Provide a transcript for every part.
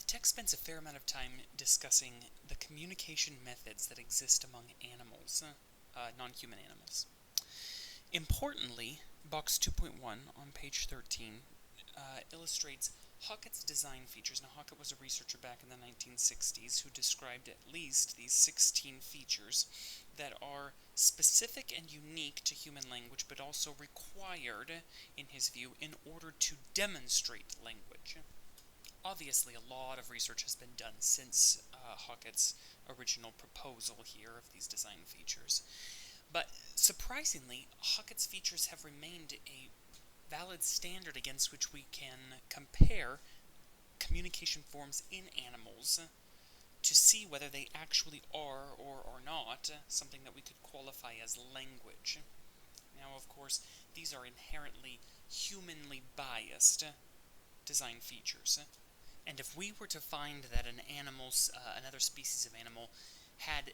text spends a fair amount of time discussing the communication methods that exist among animals, non-human animals. Importantly, box 2.1 on page 13 illustrates Hockett's design features. Now, Hockett was a researcher back in the 1960s who described at least these 16 features that are specific and unique to human language, but also required, in his view, in order to demonstrate language. Obviously, a lot of research has been done since Hockett's original proposal here of these design features. But surprisingly, Hockett's features have remained a valid standard against which we can compare communication forms in animals to see whether they actually are or are not something that we could qualify as language. Now, of course, these are inherently humanly biased design features. And if we were to find that another species of animal had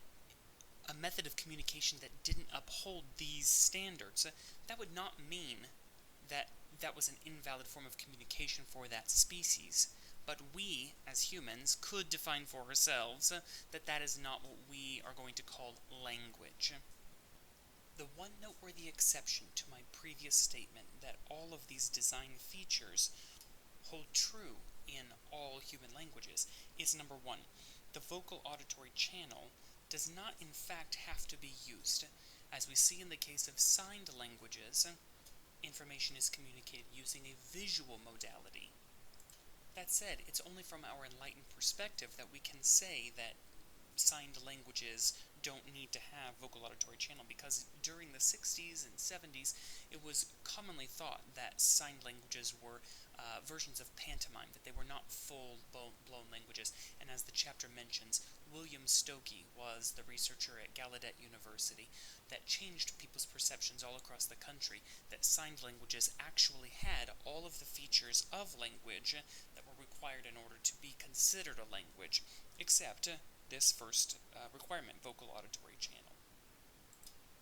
a method of communication that didn't uphold these standards, that would not mean that that was an invalid form of communication for that species. But we, as humans, could define for ourselves that that is not what we are going to call language. The one noteworthy exception to my previous statement that all of these design features hold true in all human languages is number one, the vocal auditory channel does not in fact have to be used. As we see in the case of signed languages, information is communicated using a visual modality. That said, it's only from our enlightened perspective that we can say that signed languages don't need to have vocal auditory channel, because during the 60s and 70s it was commonly thought that signed languages were versions of pantomime, that they were not full-blown languages. And as the chapter mentions, William Stokey was the researcher at Gallaudet University that changed people's perceptions all across the country that signed languages actually had all of the features of language that were required in order to be considered a language, except this first requirement, vocal auditory channel.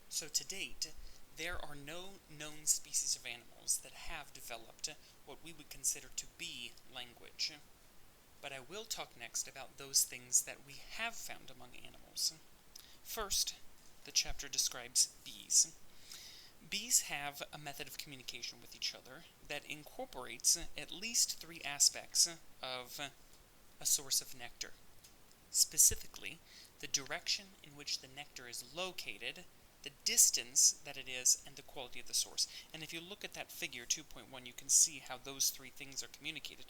So to date, there are no known species of animals that have developed what we would consider to be language. But I will talk next about those things that we have found among animals. First, the chapter describes bees. Bees have a method of communication with each other that incorporates at least three aspects of a source of nectar. Specifically, the direction in which the nectar is located, the distance that it is, and the quality of the source. And if you look at that figure 2.1, you can see how those three things are communicated.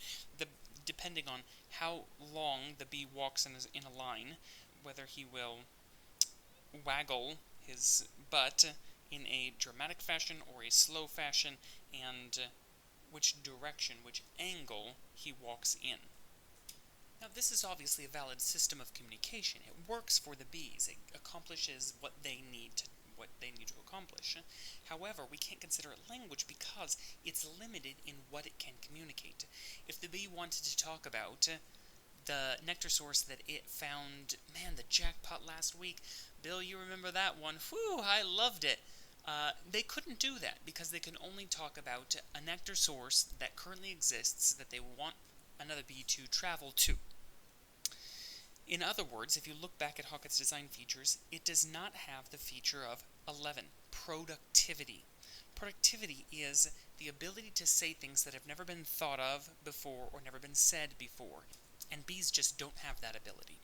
Depending on how long the bee walks in a line, whether he will waggle his butt in a dramatic fashion or a slow fashion, and which direction, which angle he walks in. Now, this is obviously a valid system of communication. It works for the bees. It accomplishes what they need to accomplish. However, we can't consider it language because it's limited in what it can communicate. If the bee wanted to talk about the nectar source that it found, the jackpot last week, Bill, you remember that one? Whew, I loved it. They couldn't do that because they can only talk about a nectar source that currently exists that they want another bee to travel to. In other words, if you look back at Hockett's design features, it does not have the feature of 11, productivity. Productivity is the ability to say things that have never been thought of before or never been said before, and bees just don't have that ability.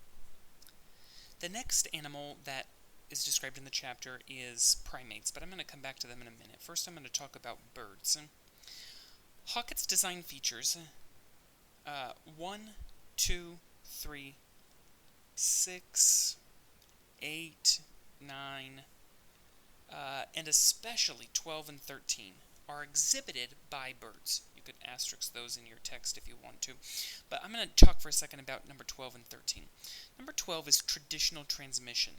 The next animal that is described in the chapter is primates, but I'm going to come back to them in a minute. First, I'm going to talk about birds. Hockett's design features 1, 2, 3, 6, 8, 9, and especially 12 and 13 are exhibited by birds. You could asterisk those in your text if you want to. But I'm going to talk for a second about number 12 and 13. Number 12 is traditional transmission.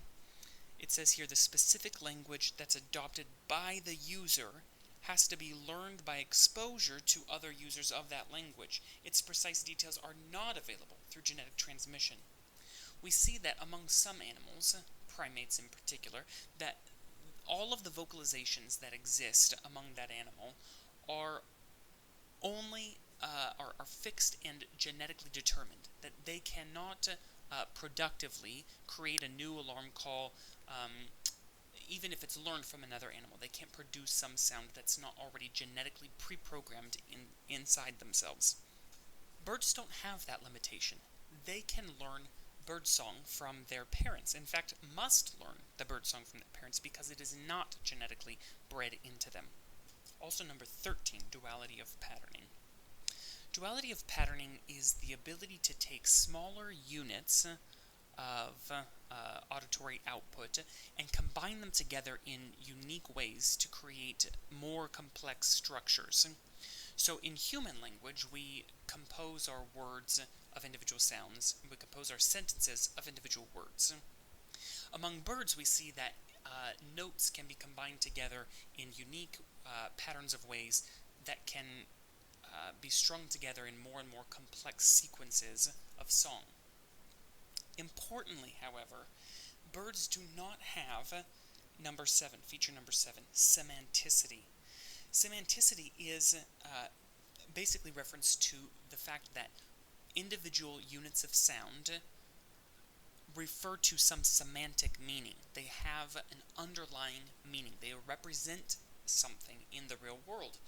It says here the specific language that's adopted by the user has to be learned by exposure to other users of that language. Its precise details are not available through genetic transmission. We see that among some animals, primates in particular, that all of the vocalizations that exist among that animal are only are fixed and genetically determined, that they cannot productively create a new alarm call, even if it's learned from another animal. They can't produce some sound that's not already genetically pre-programmed inside themselves. Birds don't have that limitation. They can learn birdsong from their parents. In fact, must learn the birdsong from their parents because it is not genetically bred into them. Also, number 13, duality of patterning. Duality of patterning is the ability to take smaller units of auditory output and combine them together in unique ways to create more complex structures. So in human language, we compose our words of individual sounds, and we compose our sentences of individual words. Among birds, we see that notes can be combined together in unique patterns of ways that can be strung together in more and more complex sequences of song. Importantly, however, birds do not have number 7, feature number 7, semanticity. Semanticity is basically reference to the fact that individual units of sound refer to some semantic meaning. They have an underlying meaning. They represent something in the real world.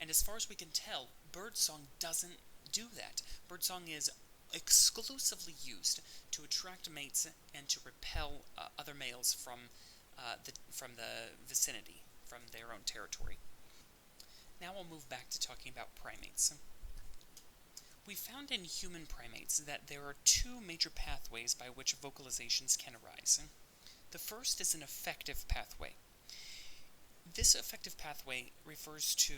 And as far as we can tell, birdsong doesn't do that. Birdsong is exclusively used to attract mates and to repel other males from the vicinity, from their own territory. Now we'll move back to talking about primates. We found in human primates that there are two major pathways by which vocalizations can arise. The first is an affective pathway. This affective pathway refers to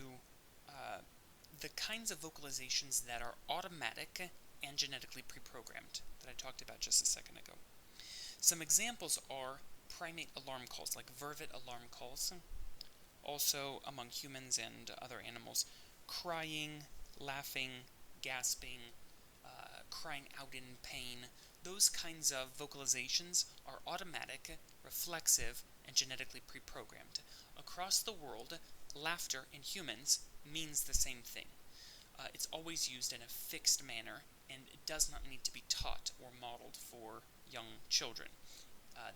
the kinds of vocalizations that are automatic and genetically pre-programmed that I talked about just a second ago. Some examples are primate alarm calls, like vervet alarm calls. Also, among humans and other animals, crying, laughing, gasping, crying out in pain. Those kinds of vocalizations are automatic, reflexive, and genetically pre-programmed. Across the world, laughter in humans means the same thing. It's always used in a fixed manner, and it does not need to be taught or modeled for young children.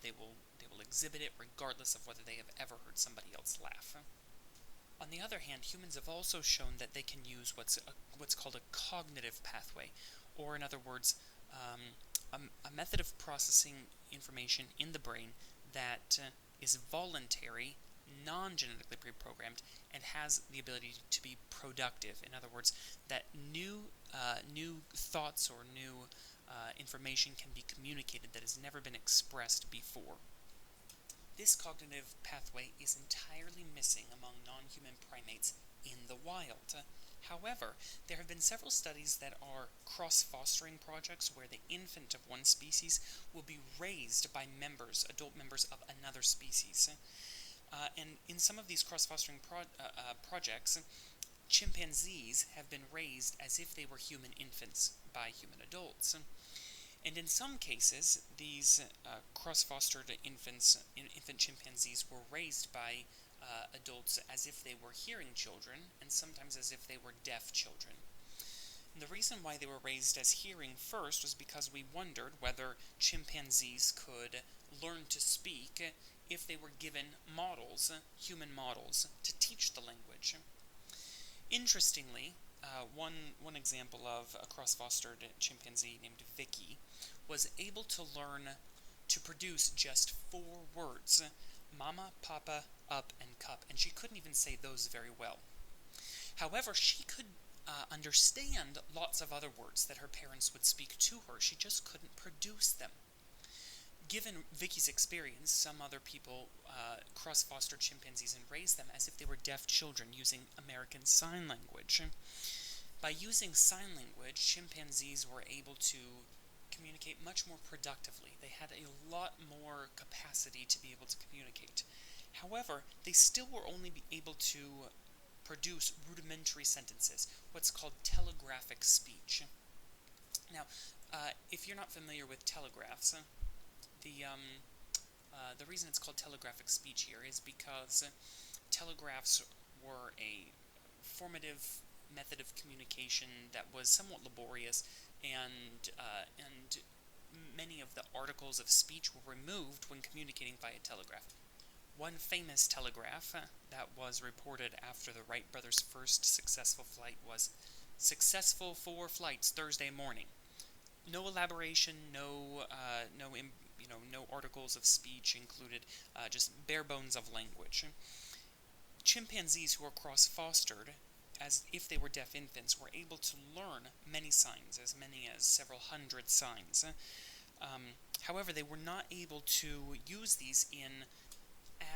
They will exhibit it regardless of whether they have ever heard somebody else laugh. On the other hand, humans have also shown that they can use what's called a cognitive pathway, or in other words, a method of processing information in the brain that is voluntary, non-genetically pre-programmed, and has the ability to be productive. In other words, that new thoughts or new information can be communicated that has never been expressed before. This cognitive pathway is entirely missing among non-human primates in the wild. However, there have been several studies that are cross-fostering projects where the infant of one species will be raised by adult members of another species. And in some of these cross-fostering projects, chimpanzees have been raised as if they were human infants by human adults. And in some cases, these cross-fostered infant chimpanzees were raised by adults as if they were hearing children, and sometimes as if they were deaf children. And the reason why they were raised as hearing first was because we wondered whether chimpanzees could learn to speak if they were given models, human models, to teach the language. Interestingly, one example of a cross-fostered chimpanzee named Vicky was able to learn to produce just 4 words: mama, papa, up, and cup, and she couldn't even say those very well. However, she could understand lots of other words that her parents would speak to her. She just couldn't produce them. Given Vicky's experience, some other people cross-fostered chimpanzees and raised them as if they were deaf children using American Sign Language. By using sign language, chimpanzees were able to communicate much more productively. They had a lot more capacity to be able to communicate. However, they still were only able to produce rudimentary sentences, what's called telegraphic speech. Now, if you're not familiar with telegraphs, the reason it's called telegraphic speech here is because telegraphs were a formative method of communication that was somewhat laborious, and many of the articles of speech were removed when communicating via telegraph. One famous telegraph that was reported after the Wright brothers' first successful flight was "Successful 4 flights Thursday morning." No elaboration, no articles of speech included, just bare bones of language. Chimpanzees who were cross-fostered, as if they were deaf infants, were able to learn many signs, as many as several hundred signs. However, they were not able to use these in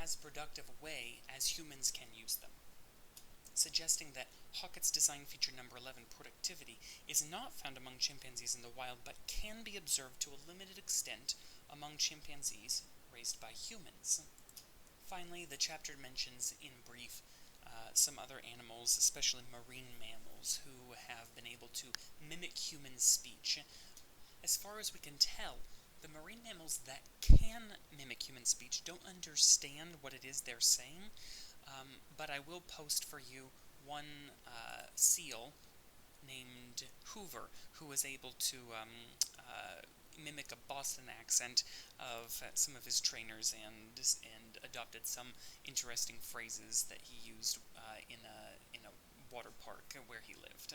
as productive a way as humans can use them, suggesting that Hockett's design feature number 11, productivity, is not found among chimpanzees in the wild, but can be observed to a limited extent among chimpanzees raised by humans. Finally, the chapter mentions, in brief, some other animals, especially marine mammals, who have been able to mimic human speech. As far as we can tell, the marine mammals that can mimic human speech don't understand what it is they're saying, but I will post for you one seal named Hoover, who was able to mimic a Boston accent of some of his trainers, and adopted some interesting phrases that he used in a water park where he lived.